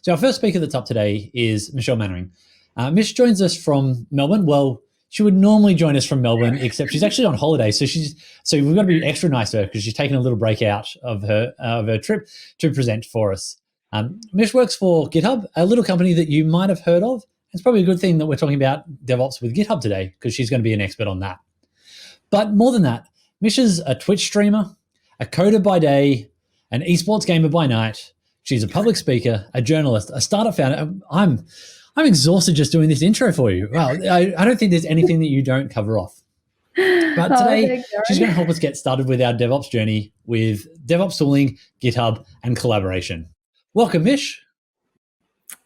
So our first speaker that's up today is Michelle Mannering. Mish joins us from Melbourne. Well, she would normally join us from Melbourne, except she's actually on holiday. So we've got to be extra nice to her because she's taken a little break out of her trip to present for us. Mish works for GitHub, a little company that you might have heard of. It's probably a good thing that we're talking about DevOps with GitHub today because she's going to be an expert on that. But more than that, Mish is a Twitch streamer, a coder by day, an esports gamer by night. She's a public speaker, a journalist, a startup founder. I'm exhausted just doing this intro for you. Wow, I don't think there's anything that you don't cover off. But today, she's going to help us get started with our DevOps journey with DevOps tooling, GitHub, and collaboration. Welcome, Mish.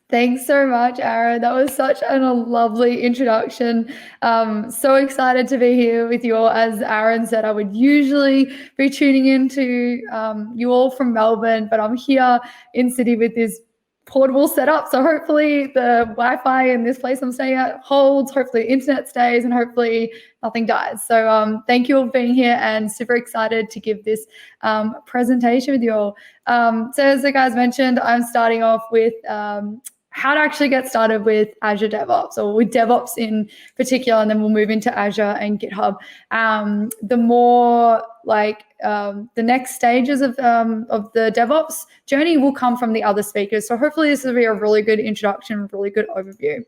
Thanks so much, Aaron. That was such a lovely introduction. So excited to be here with you all. As Aaron said, I would usually be tuning into you all from Melbourne, but I'm here in Sydney with this portable setup. So hopefully the Wi-Fi in this place I'm staying at holds, hopefully internet stays, and hopefully nothing dies. So thank you all for being here and super excited to give this presentation with you all. So as the guys mentioned, I'm starting off with how to actually get started with Azure DevOps, or with DevOps in particular, and then we'll move into Azure and GitHub. The more the next stages of the DevOps journey will come from the other speakers. So hopefully this will be a really good introduction, really good overview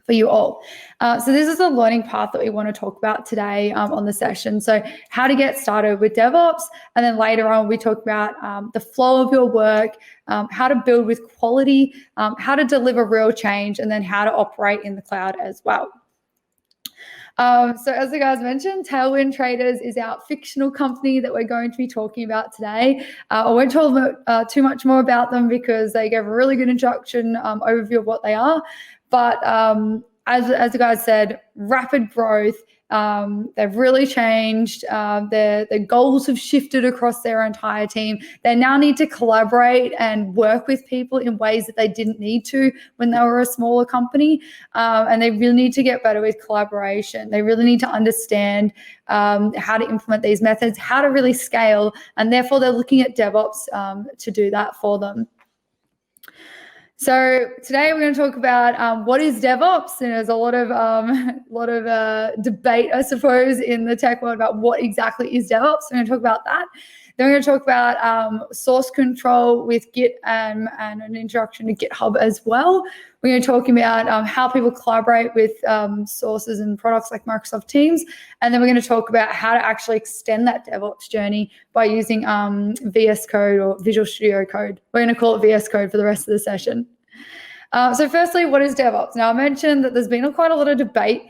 for you all. So this is the learning path that we want to talk about today on the session. So how to get started with DevOps, and then later on we talk about the flow of your work, how to build with quality, how to deliver real change, and then how to operate in the cloud as well. So as the guys mentioned, Tailwind Traders is our fictional company that we're going to be talking about today. I won't talk too much more about them because they gave a really good introduction, overview of what they are. But as the guys said, rapid growth. They've really changed. Their goals have shifted across their entire team. They now need to collaborate and work with people in ways that they didn't need to when they were a smaller company. And they really need to get better with collaboration. They really need to understand how to implement these methods, how to really scale. And therefore, they're looking at DevOps to do that for them. So today we're going to talk about what is DevOps, and there's a lot of debate, I suppose, in the tech world about what exactly is DevOps. We're going to talk about that. Then we're going to talk about source control with Git and an introduction to GitHub as well. We're going to talk about how people collaborate with sources and products like Microsoft Teams. And then we're going to talk about how to actually extend that DevOps journey by using VS Code or Visual Studio Code. We're going to call it VS Code for the rest of the session. So firstly, what is DevOps? Now, I mentioned that there's been quite a lot of debate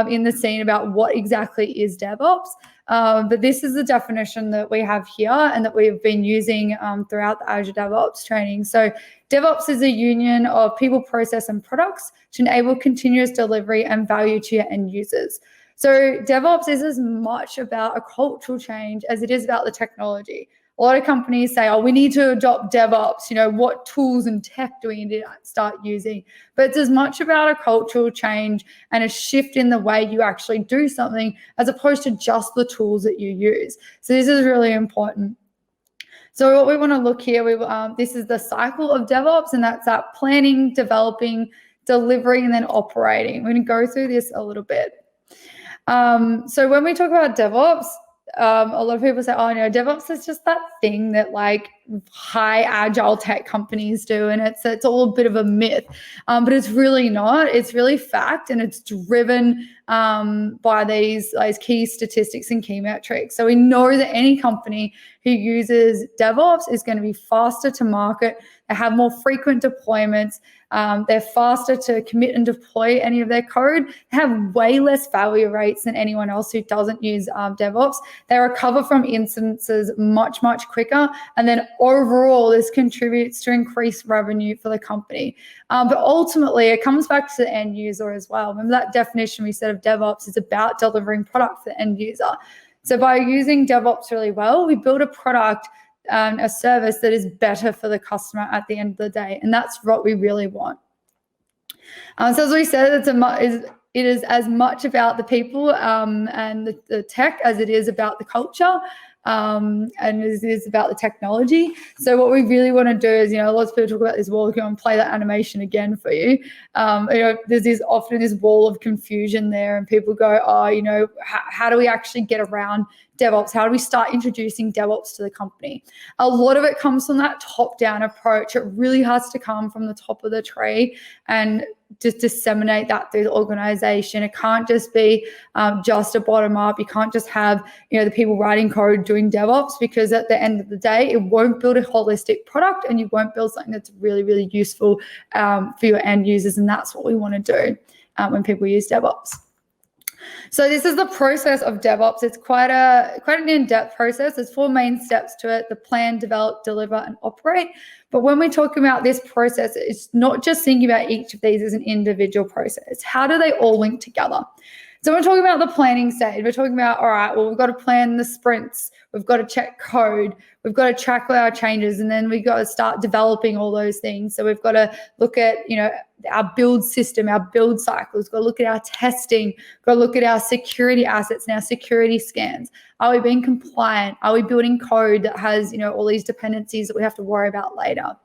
in the scene about what exactly is DevOps. But this is the definition that we have here and that we've been using throughout the Azure DevOps training. So DevOps is a union of people, process, and products to enable continuous delivery and value to your end users. So DevOps is as much about a cultural change as it is about the technology. A lot of companies say, oh, we need to adopt DevOps. You know, what tools and tech do we need to start using? But it's as much about a cultural change and a shift in the way you actually do something as opposed to just the tools that you use. So this is really important. So what we want to look here, this is the cycle of DevOps, and that's that planning, developing, delivering, and then operating. We're going to go through this a little bit. So when we talk about DevOps, a lot of people say, oh, no, DevOps is just that thing that like high agile tech companies do. And it's all a bit of a myth, but it's really not. It's really fact, and it's driven by these key statistics and key metrics. So we know that any company who uses DevOps is going to be faster to market. They have more frequent deployments. They're faster to commit and deploy any of their code. They have way less failure rates than anyone else who doesn't use DevOps. They recover from incidences much, much quicker. And then overall, this contributes to increased revenue for the company. But ultimately, it comes back to the end user as well. Remember that definition we said of DevOps is about delivering product for the end user. So by using DevOps really well, we build a product, a service that is better for the customer at the end of the day. And that's what we really want. So as we said, it is as much about the people and the tech as it is about the culture. and it is about the technology. So what we really want to do is, lots of people talk about this wall. Go and play that animation again for you. There's often this wall of confusion there, and people go, how do we actually get around DevOps? How do we start introducing DevOps to the company? A lot of it comes from that top-down approach. It really has to come from the top of the tree and just disseminate that through the organization. It can't just be just a bottom-up. You can't just have the people writing code doing DevOps, because at the end of the day, it won't build a holistic product, and you won't build something that's really, really useful for your end users. And that's what we want to do when people use DevOps. So this is the process of DevOps. It's quite an in-depth process. There's 4 main steps to it: the plan, develop, deliver, and operate. But when we talk about this process, it's not just thinking about each of these as an individual process. How do they all link together? So we're talking about the planning stage. We're talking about, all right, well, we've got to plan the sprints. We've got to check code. We've got to track all our changes. And then we've got to start developing all those things. So we've got to look at, our build system, our build cycles. We've got to look at our testing. We've got to look at our security assets and our security scans. Are we being compliant? Are we building code that has, all these dependencies that we have to worry about later?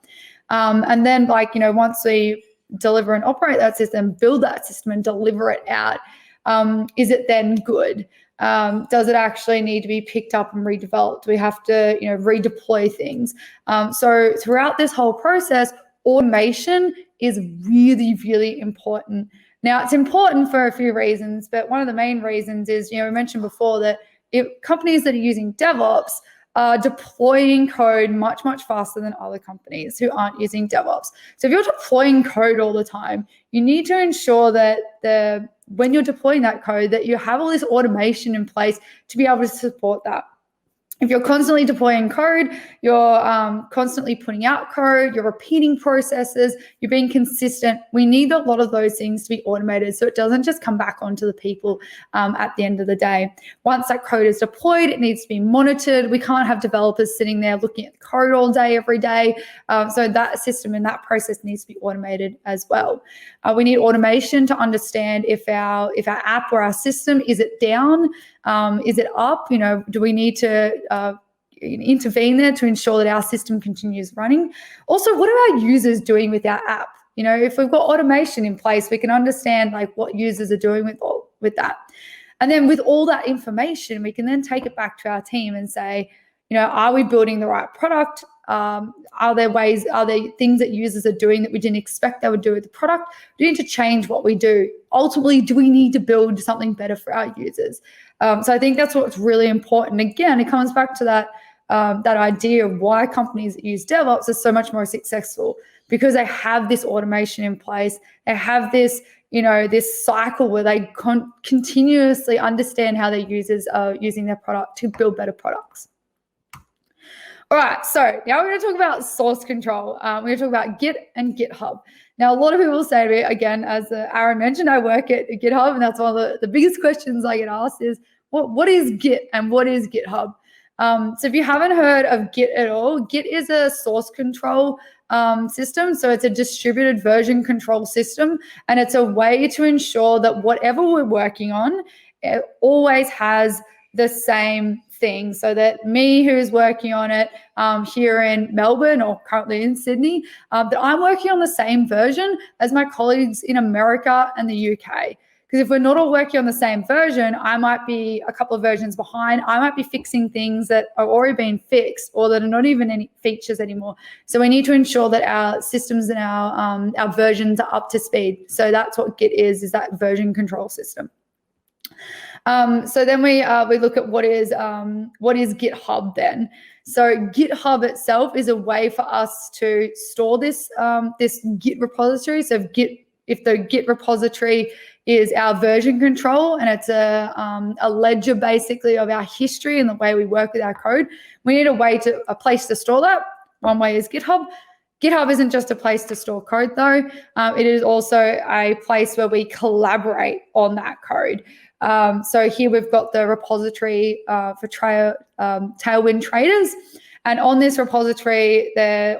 And then once we deliver and operate that system, build that system and deliver it out, is it then good? Does it actually need to be picked up and redeveloped? Do we have to, redeploy things? So throughout this whole process, automation is really, really important. Now, it's important for a few reasons, but one of the main reasons is, we mentioned before that if companies that are using DevOps are deploying code much, much faster than other companies who aren't using DevOps. So if you're deploying code all the time, you need to ensure that when you're deploying that code, that you have all this automation in place to be able to support that. If you're constantly deploying code, you're constantly putting out code, you're repeating processes, you're being consistent. We need a lot of those things to be automated so it doesn't just come back onto the people at the end of the day. Once that code is deployed, it needs to be monitored. We can't have developers sitting there looking at the code all day, every day. So that system and that process needs to be automated as well. We need automation to understand if our app or our system, is it down? Is it up? Do we need to intervene there to ensure that our system continues running? Also, what are our users doing with our app? If we've got automation in place, we can understand what users are doing with that. And then with all that information, we can then take it back to our team and say, are we building the right product? Are there things that users are doing that we didn't expect they would do with the product? Do we need to change what we do? Ultimately, do we need to build something better for our users? So I think that's what's really important. Again, it comes back to that idea of why companies that use DevOps are so much more successful, because they have this automation in place. They have this, this cycle where they continuously understand how their users are using their product to build better products. All right, so now we're going to talk about source control. We're going to talk about Git and GitHub. Now, a lot of people say to me, again, as Aaron mentioned, I work at GitHub, and that's one of the biggest questions I get asked is, what is Git and what is GitHub? So if you haven't heard of Git at all, Git is a source control system. So it's a distributed version control system, and it's a way to ensure that whatever we're working on, it always has the same thing, so that me, who's working on it here in Melbourne or currently in Sydney, that I'm working on the same version as my colleagues in America and the UK. Because if we're not all working on the same version, I might be a couple of versions behind. I might be fixing things that are already being fixed or that are not even any features anymore. So we need to ensure that our systems and our versions are up to speed. So that's what Git is that version control system. So then we look at what is GitHub then. So GitHub itself is a way for us to store this Git repository. So if the Git repository is our version control and it's a ledger basically of our history and the way we work with our code, we need a place to store that. One way is GitHub. GitHub isn't just a place to store code though. It is also a place where we collaborate on that code. So here we've got the repository for Tailwind traders. And on this repository,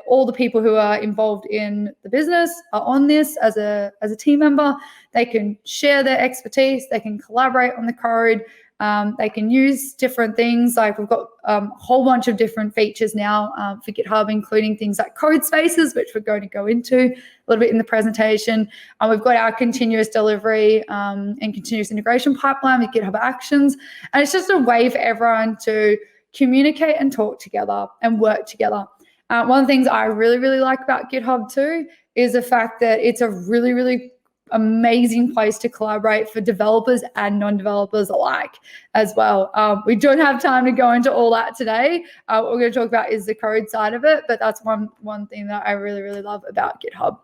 all the people who are involved in the business are on this as a team member. They can share their expertise. They can collaborate on the code. They can use different things. Like we've got a whole bunch of different features now for GitHub, including things like code spaces, which we're going to go into a little bit in the presentation. We've got our continuous delivery and continuous integration pipeline with GitHub Actions. And it's just a way for everyone to communicate and talk together and work together. One of the things I really, really like about GitHub too is the fact that it's a really, really amazing place to collaborate for developers and non-developers alike as well. We don't have time to go into all that today. What we're going to talk about is the code side of it, but that's one thing that I really, really love about GitHub.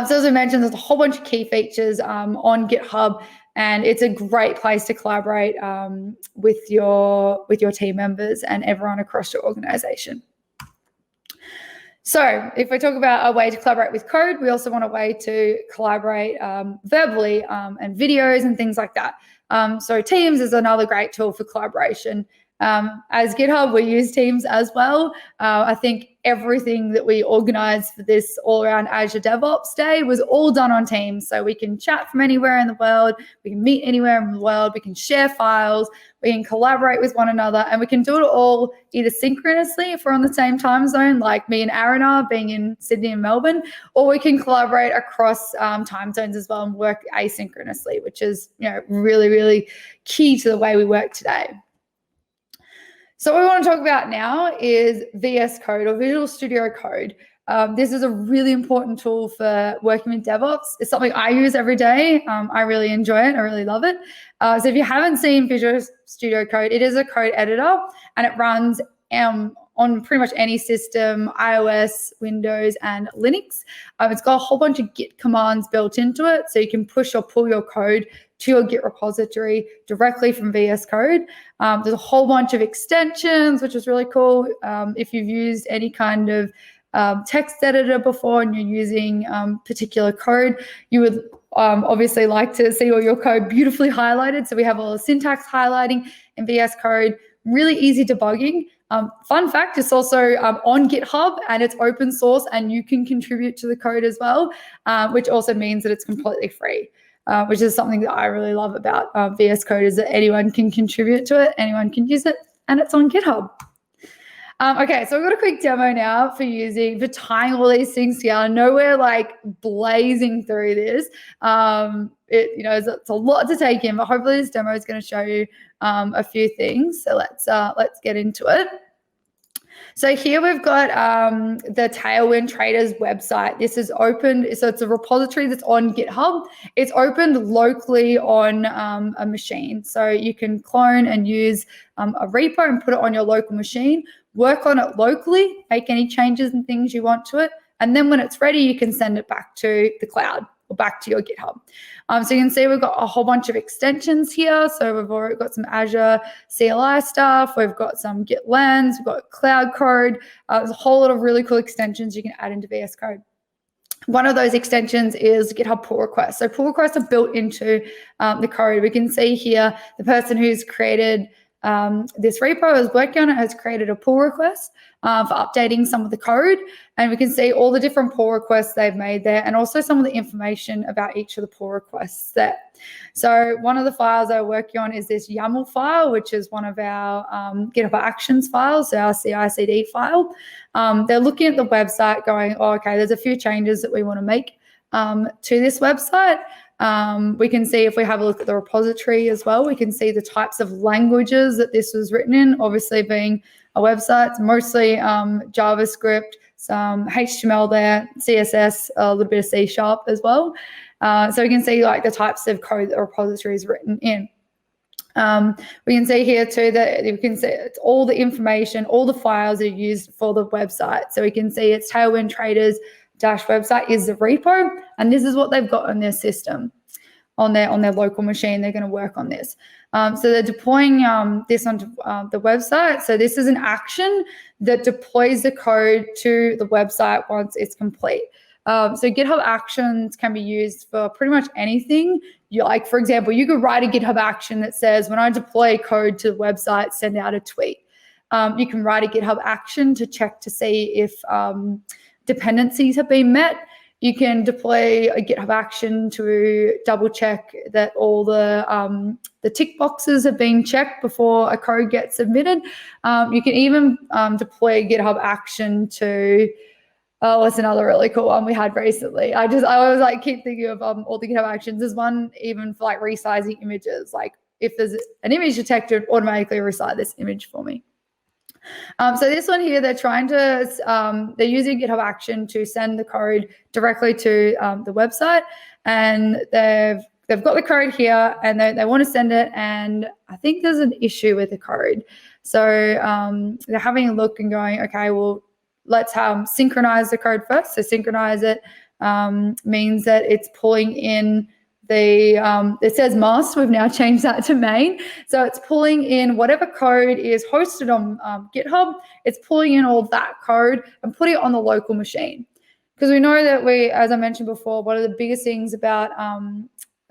So as I mentioned, there's a whole bunch of key features on GitHub, and it's a great place to collaborate with your team members and everyone across your organization. So if we talk about a way to collaborate with code, we also want a way to collaborate verbally and videos and things like that. So Teams is another great tool for collaboration. As GitHub, we use Teams as well. I think everything that we organized for this All Around Azure DevOps Day was all done on Teams. So we can chat from anywhere in the world, we can meet anywhere in the world, we can share files, we can collaborate with one another, and we can do it all either synchronously if we're on the same time zone, like me and Aaron are being in Sydney and Melbourne, or we can collaborate across time zones as well and work asynchronously, which is really, really key to the way we work today. So what we want to talk about now is VS Code or Visual Studio Code. This is a really important tool for working with DevOps. It's something I use every day. I really enjoy it. I really love it. So if you haven't seen Visual Studio Code, it is a code editor and it runs on pretty much any system, iOS, Windows, and Linux. It's got a whole bunch of Git commands built into it, so you can push or pull your code to your Git repository directly from VS Code. There's a whole bunch of extensions, which is really cool. If you've used any kind of text editor before and you're using particular code, you would obviously like to see all your code beautifully highlighted. So we have all the syntax highlighting in VS Code, really easy debugging. Fun fact, it's also on GitHub and it's open source and you can contribute to the code as well, which also means that it's completely free, which is something that I really love about VS Code, is that anyone can contribute to it, anyone can use it, and it's on GitHub. Okay, so we've got a quick demo now for tying all these things together. I know we're like blazing through this. It's a lot to take in, but hopefully this demo is going to show you a few things. So let's get into it. So here we've got the Tailwind Traders website. This is opened, so it's a repository that's on GitHub. It's opened locally on a machine. So you can clone and use a repo and put it on your local machine, work on it locally, make any changes and things you want to it, and then when it's ready, you can send it back to the cloud or back to your GitHub. So you can see we've got a whole bunch of extensions here. So we've already got some Azure CLI stuff. We've got some Git Lens. We've got Cloud Code. There's a whole lot of really cool extensions you can add into VS Code. One of those extensions is GitHub pull requests. So pull requests are built into the code. We can see here the person who's created this repo is working on it, has created a pull request for updating some of the code, and we can see all the different pull requests they've made there, and also some of the information about each of the pull requests there. So one of the files they're working on is this YAML file, which is one of our GitHub Actions files, so our CI/CD file. They're looking at the website going, oh, okay, there's a few changes that we want to make to this website. We can see, if we have a look at the repository as well, we can see the types of languages that this was written in. Obviously, being a website, it's mostly JavaScript, some HTML there, CSS, a little bit of C# as well. So we can see like the types of code that the repository is written in. We can see here too that we can see it's all the information, all the files are used for the website. So we can see it's Tailwind Traders website is the repo, and this is what they've got on their system, on their local machine. They're going to work on this. So they're deploying this onto the website. So this is an action that deploys the code to the website once it's complete. So GitHub Actions can be used for pretty much anything. Like, for example, you could write a GitHub action that says, when I deploy code to the website, send out a tweet. You can write a GitHub action to check to see if dependencies have been met. You can deploy a GitHub action to double check that all the tick boxes have been checked before a code gets submitted. You can even deploy a GitHub action to, what's another really cool one we had recently? I always like keep thinking of all the GitHub actions. There's one even for like resizing images. Like if there's an image detected, automatically resize this image for me. So this one here, they're trying to, they're using GitHub Action to send the code directly to the website, and they've got the code here, and they want to send it, and I think there's an issue with the code. So they're having a look and going, okay, well, let's synchronize the code first. So synchronize it means that it's pulling in it says must, we've now changed that to main. So it's pulling in whatever code is hosted on GitHub, it's pulling in all that code and putting it on the local machine. Because we know that as I mentioned before, one of the biggest things about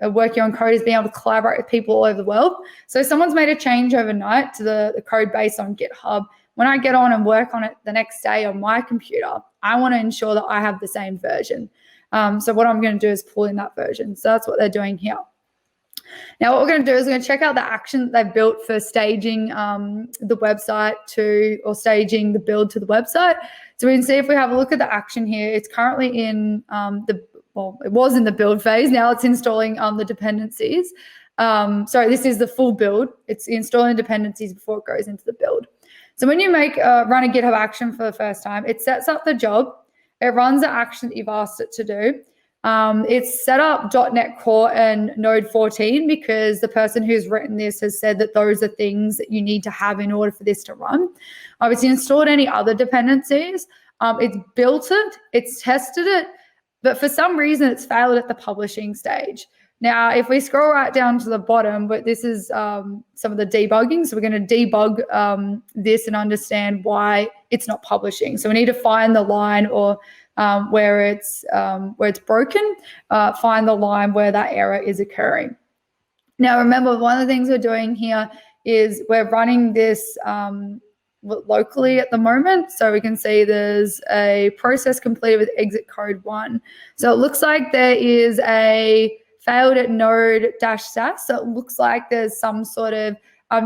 working on code is being able to collaborate with people all over the world. So if someone's made a change overnight to the code base on GitHub, when I get on and work on it the next day on my computer, I want to ensure that I have the same version. So what I'm going to do is pull in that version. So that's what they're doing here. Now, what we're going to do is we're going to check out the action that they've built for staging the website or staging the build to the website. So we can see if we have a look at the action here, it's currently in it was in the build phase. Now it's installing the dependencies. Sorry, this is the full build. It's installing dependencies before it goes into the build. So when you run a GitHub action for the first time, it sets up the job. It runs the action that you've asked it to do. It's set up .NET Core and Node 14 because the person who's written this has said that those are things that you need to have in order for this to run. It's installed any other dependencies. It's built it. It's tested it. But for some reason, it's failed at the publishing stage. Now, if we scroll right down to the bottom, but this is some of the debugging. So we're going to debug this and understand why it's not publishing. So we need to find the line or where it's broken, find the line where that error is occurring. Now, remember, one of the things we're doing here is we're running this locally at the moment. So we can see there's a process completed with exit code 1. So it looks like there is a failed at node-sas. So it looks like there's some sort of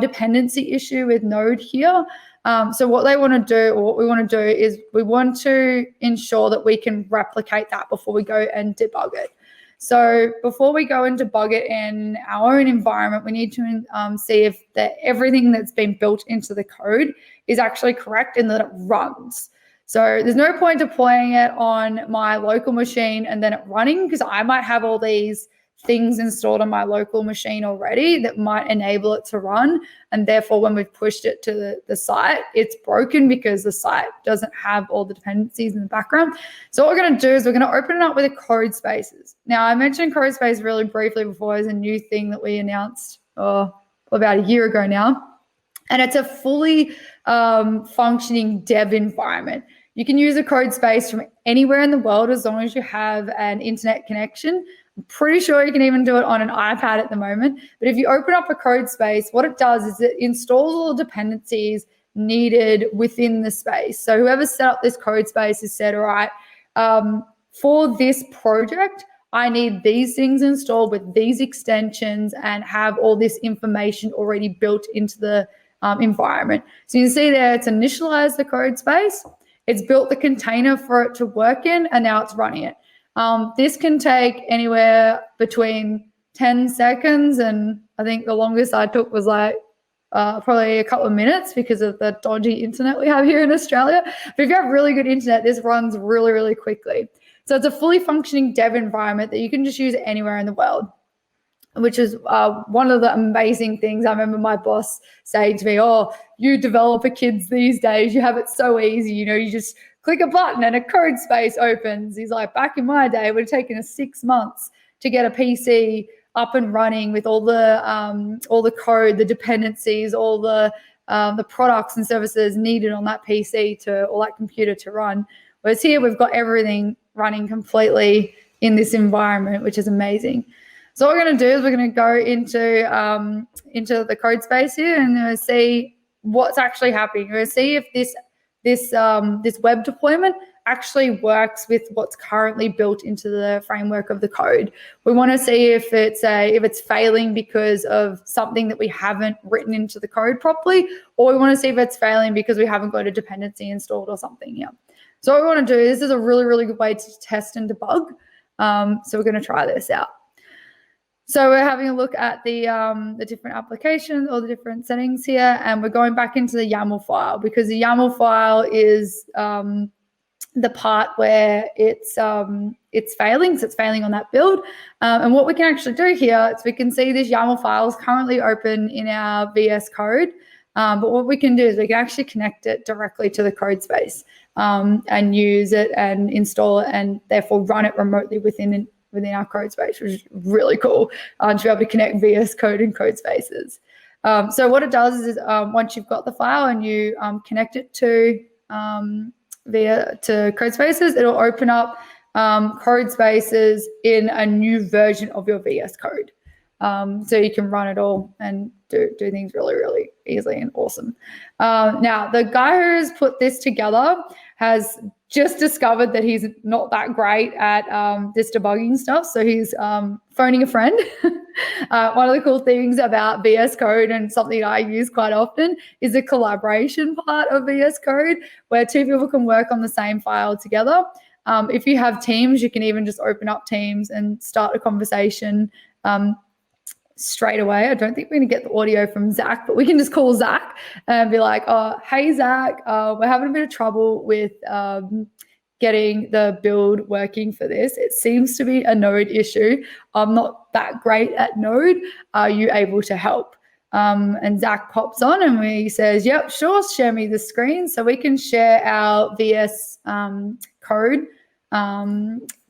dependency issue with Node here. So what they want to do, or what we want to do, is we want to ensure that we can replicate that before we go and debug it. So before we go and debug it in our own environment, we need to see if everything that's been built into the code is actually correct and that it runs. So there's no point deploying it on my local machine and then it running, because I might have all these things installed on my local machine already that might enable it to run. And therefore, when we've pushed it to the site, it's broken because the site doesn't have all the dependencies in the background. So what we're going to do is we're going to open it up with a code spaces. Now, I mentioned code space really briefly before as a new thing that we announced about a year ago now. And it's a fully functioning dev environment. You can use a code space from anywhere in the world as long as you have an internet connection. I'm pretty sure you can even do it on an iPad at the moment. But if you open up a code space, what it does is it installs all the dependencies needed within the space. So whoever set up this code space has said, all right, for this project, I need these things installed with these extensions and have all this information already built into the environment. So you can see there, it's initialized the code space. It's built the container for it to work in, and now it's running it. This can take anywhere between 10 seconds, and I think the longest I took was like probably a couple of minutes because of the dodgy internet we have here in Australia. But if you have really good internet, this runs really, really quickly. So it's a fully functioning dev environment that you can just use anywhere in the world, which is one of the amazing things. I remember my boss saying to me, oh, you developer kids these days, you have it so easy. You know, you just click a button and a code space opens. He's like, back in my day, it would have taken us 6 months to get a PC up and running with all the code, the dependencies, all the products and services needed on that PC or that computer to run. Whereas here, we've got everything running completely in this environment, which is amazing. So what we're going to do is we're going to go into the code space here and we're going to see what's actually happening. We're going to see if this web deployment actually works with what's currently built into the framework of the code. We want to see if it's failing because of something that we haven't written into the code properly, or we want to see if it's failing because we haven't got a dependency installed or something. Yeah. So what we want to do, this is a really, really good way to test and debug. So we're going to try this out. So we're having a look at the different applications or the different settings here, and we're going back into the YAML file, because the YAML file is the part where it's failing. So it's failing on that build. And what we can actually do here is we can see this YAML file is currently open in our VS Code. But what we can do is we can actually connect it directly to the code space and use it and install it, and therefore run it remotely within our code space, which is really cool to be able to connect VS Code and code spaces. So what it does is once you've got the file and you connect it to code spaces, it'll open up code spaces in a new version of your VS Code. So you can run it all and do things really, really easily and awesome. Now, the guy who's put this together has just discovered that he's not that great at this debugging stuff. So he's phoning a friend. One of the cool things about VS Code, and something I use quite often, is the collaboration part of VS Code, where two people can work on the same file together. If you have Teams, you can even just open up Teams and start a conversation straight away. I don't think we're going to get the audio from Zach, but we can just call Zach and be like, oh, hey, Zach, we're having a bit of trouble with getting the build working for this. It seems to be a Node issue. I'm not that great at Node. Are you able to help? And Zach pops on and he says, yep, sure, share me the screen. So we can share our VS code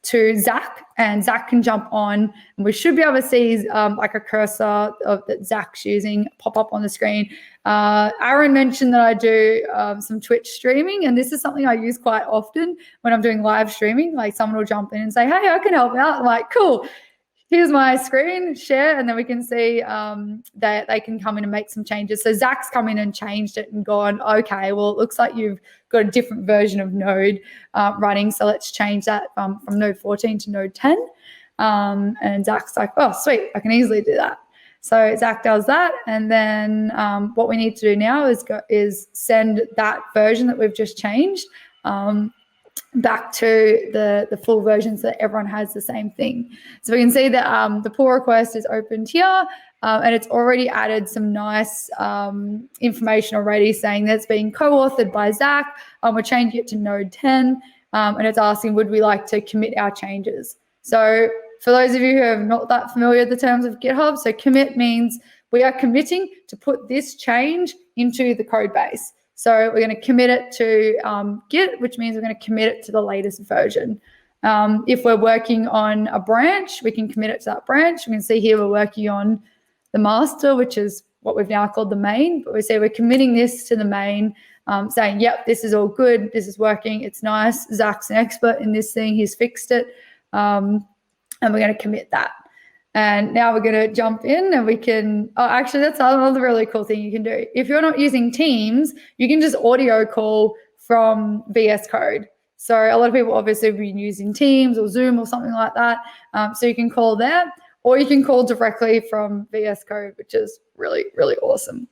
to Zach, and Zach can jump on, and we should be able to see like a cursor that Zach's using pop up on the screen. Aaron mentioned that I do some Twitch streaming, and this is something I use quite often when I'm doing live streaming. Like someone will jump in and say, hey, I can help out. I'm like, cool. Here's my screen, share, and then we can see that they can come in and make some changes. So Zach's come in and changed it and gone, okay, well, it looks like you've got a different version of Node running, so let's change that from Node 14 to Node 10. And Zach's like, oh, sweet, I can easily do that. So Zach does that, and then what we need to do now is send that version that we've just changed back to the full version so that everyone has the same thing. So we can see that the pull request is opened here, and it's already added some nice information already saying that it's being co-authored by Zach. We're changing it to Node 10, and it's asking, would we like to commit our changes? So for those of you who are not that familiar with the terms of GitHub, so commit means we are committing to put this change into the code base. So we're going to commit it to Git, which means we're going to commit it to the latest version. If we're working on a branch, we can commit it to that branch. We can see here we're working on the master, which is what we've now called the main. But we say we're committing this to the main, saying, yep, this is all good. This is working. It's nice. Zach's an expert in this thing. He's fixed it. And we're going to commit that. And now we're going to jump in and we can, actually, that's another really cool thing you can do. If you're not using Teams, you can just audio call from VS Code. So a lot of people obviously have been using Teams or Zoom or something like that. So you can call there, or you can call directly from VS Code, which is really, really awesome.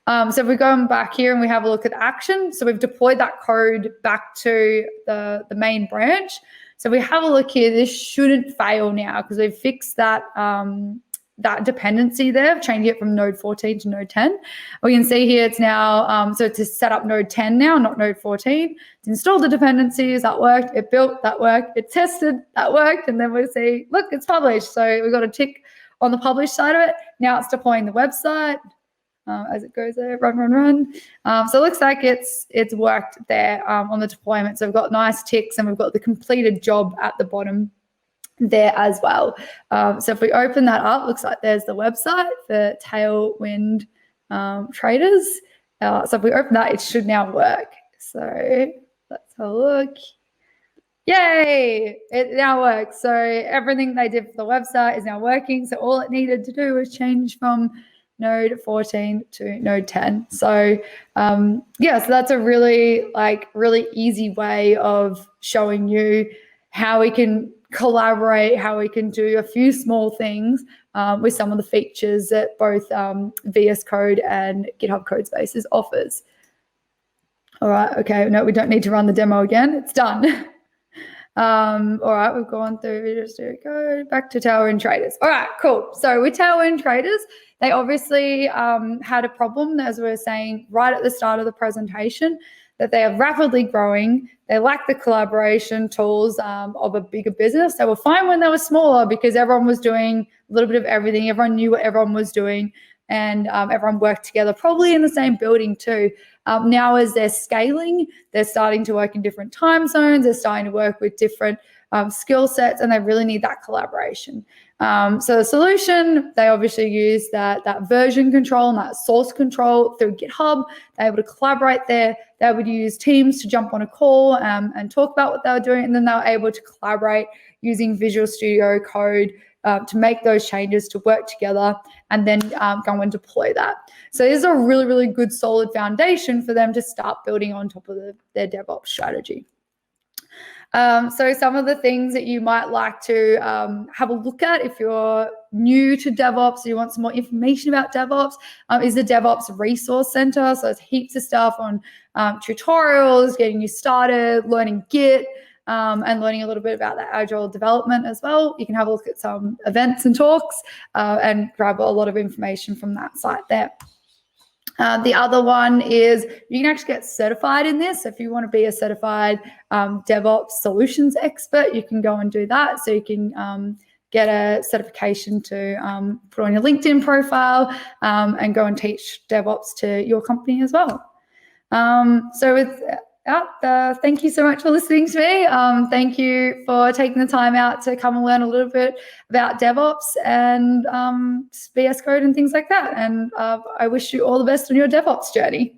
So if we go back here and we have a look at action, so we've deployed that code back to the main branch. So we have a look here, this shouldn't fail now because we've fixed that that dependency there, changing it from Node 14 to Node 10. We can see here it's now, so it's set up Node 10 now, not Node 14. It's installed the dependencies, that worked, it built, that worked, it tested, that worked, and then we see, look, it's published. So we've got a tick on the published side of it. Now it's deploying the website. As it goes there, run. So it looks like it's worked there on the deployment. So we've got nice ticks and we've got the completed job at the bottom there as well. So if we open that up, looks like there's the website for Tailwind traders. So if we open that, it should now work. So let's have a look. Yay, it now works. So everything they did for the website is now working. So all it needed to do was change from Node 14 to Node 10. So so that's a really easy way of showing you how we can collaborate, how we can do a few small things with some of the features that both VS Code and GitHub Codespaces offers. All right, okay, no, we don't need to run the demo again. It's done. All right, we've gone through, just go back to Tailwind Traders. All right, cool. So with Tailwind Traders, they obviously had a problem, as we were saying right at the start of the presentation, that they are rapidly growing. They lack the collaboration tools of a bigger business. They were fine when they were smaller because everyone was doing a little bit of everything. Everyone knew what everyone was doing, and everyone worked together, probably in the same building too. Now as they're scaling, they're starting to work in different time zones. They're starting to work with different skill sets, and they really need that collaboration. So the solution, they obviously use that version control and that source control through GitHub. They're able to collaborate there. They would use Teams to jump on a call and talk about what they were doing, and then they were able to collaborate using Visual Studio Code to make those changes, to work together, and then go and deploy that. So this is a really, really good solid foundation for them to start building on top of their DevOps strategy. So some of the things that you might like to have a look at if you're new to DevOps, you want some more information about DevOps, is the DevOps Resource Center. So there's heaps of stuff on tutorials, getting you started, learning Git, and learning a little bit about that agile development as well. You can have a look at some events and talks and grab a lot of information from that site there. The other one is you can actually get certified in this. If you want to be a certified DevOps solutions expert, you can go and do that. So you can get a certification to put on your LinkedIn profile and go and teach DevOps to your company as well. So with thank you so much for listening to me. Thank you for taking the time out to come and learn a little bit about DevOps and VS Code and things like that. And I wish you all the best on your DevOps journey.